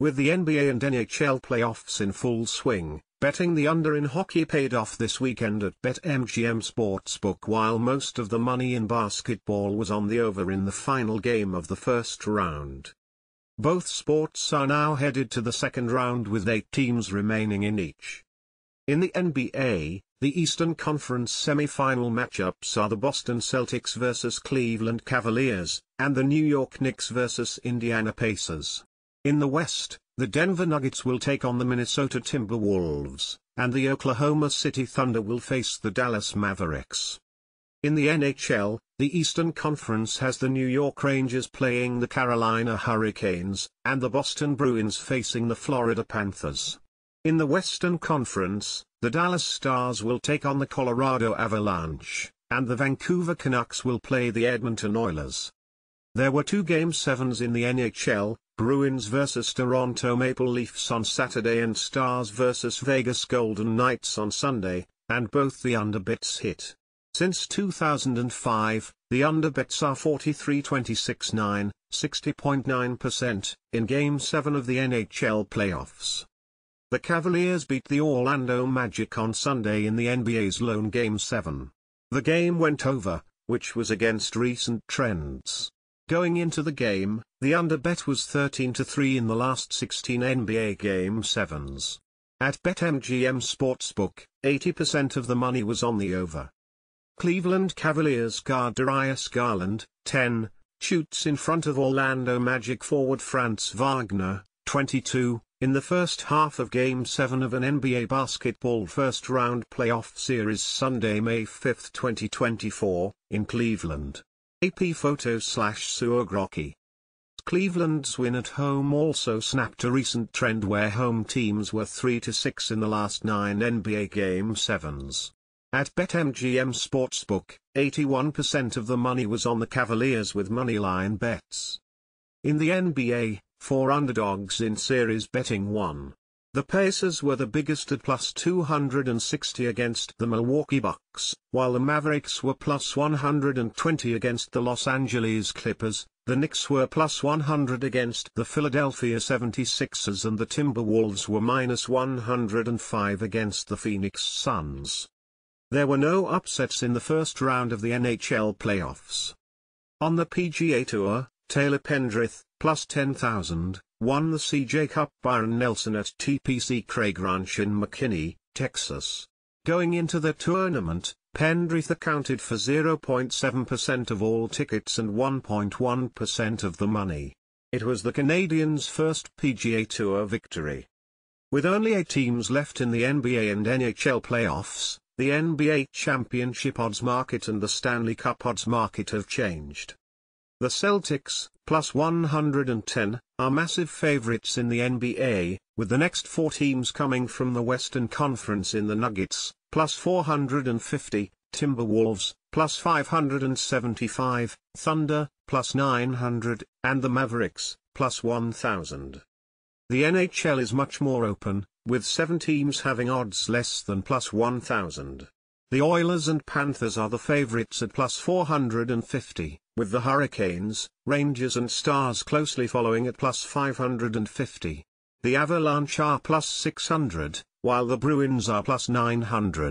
With the NBA and NHL playoffs in full swing, betting the under in hockey paid off this weekend at BetMGM Sportsbook, while most of the money in basketball was on the over in the final game of the first round. Both sports are now headed to the second round with 8 teams remaining in each. In the NBA, the Eastern Conference semi-final matchups are the Boston Celtics vs. Cleveland Cavaliers, and the New York Knicks vs. Indiana Pacers. In the West, the Denver Nuggets will take on the Minnesota Timberwolves, and the Oklahoma City Thunder will face the Dallas Mavericks. In the NHL, the Eastern Conference has the New York Rangers playing the Carolina Hurricanes, and the Boston Bruins facing the Florida Panthers. In the Western Conference, the Dallas Stars will take on the Colorado Avalanche, and the Vancouver Canucks will play the Edmonton Oilers. There were 2 Game 7s in the NHL, Bruins vs. Toronto Maple Leafs on Saturday and Stars vs. Vegas Golden Knights on Sunday, and both the underbets hit. Since 2005, the underbets are 43-26-9, 60.9%, in Game 7 of the NHL playoffs. The Cavaliers beat the Orlando Magic on Sunday in the NBA's lone Game 7. The game went over, which was against recent trends. Going into the game, the underbet was 13-3 in the last 16 NBA Game 7s. At BetMGM Sportsbook, 80% of the money was on the over. Cleveland Cavaliers guard Darius Garland, 10, shoots in front of Orlando Magic forward Franz Wagner, 22, in the first half of Game 7 of an NBA basketball first-round playoff series Sunday, May 5, 2024, in Cleveland. AP Photos/Suagrocky. Cleveland's win at home also snapped a recent trend where home teams were 3-6 in the last 9 NBA Game 7s. At BetMGM Sportsbook, 81% of the money was on the Cavaliers with moneyline bets. In the NBA, 4 underdogs in series betting won. The Pacers were the biggest at plus 260 against the Milwaukee Bucks, while the Mavericks were plus 120 against the Los Angeles Clippers, the Knicks were plus 100 against the Philadelphia 76ers, and the Timberwolves were minus 105 against the Phoenix Suns. There were no upsets in the first round of the NHL playoffs. On the PGA Tour, Taylor Pendrith, plus 10,000, won the CJ Cup. Byron Nelson at TPC Craig Ranch in McKinney, Texas. Going into the tournament, Pendrith accounted for 0.7% of all tickets and 1.1% of the money. It was the Canadians' first PGA Tour victory. With only 8 teams left in the NBA and NHL playoffs, the NBA championship odds market and the Stanley Cup odds market have changed. The Celtics, plus 110, are massive favorites in the NBA, with the next 4 teams coming from the Western Conference in the Nuggets, plus 450, Timberwolves, plus 575, Thunder, plus 900, and the Mavericks, plus 1,000. The NHL is much more open, with 7 teams having odds less than plus 1,000. The Oilers and Panthers are the favorites at plus 450, with the Hurricanes, Rangers and Stars closely following at plus 550. The Avalanche are plus 600, while the Bruins are plus 900.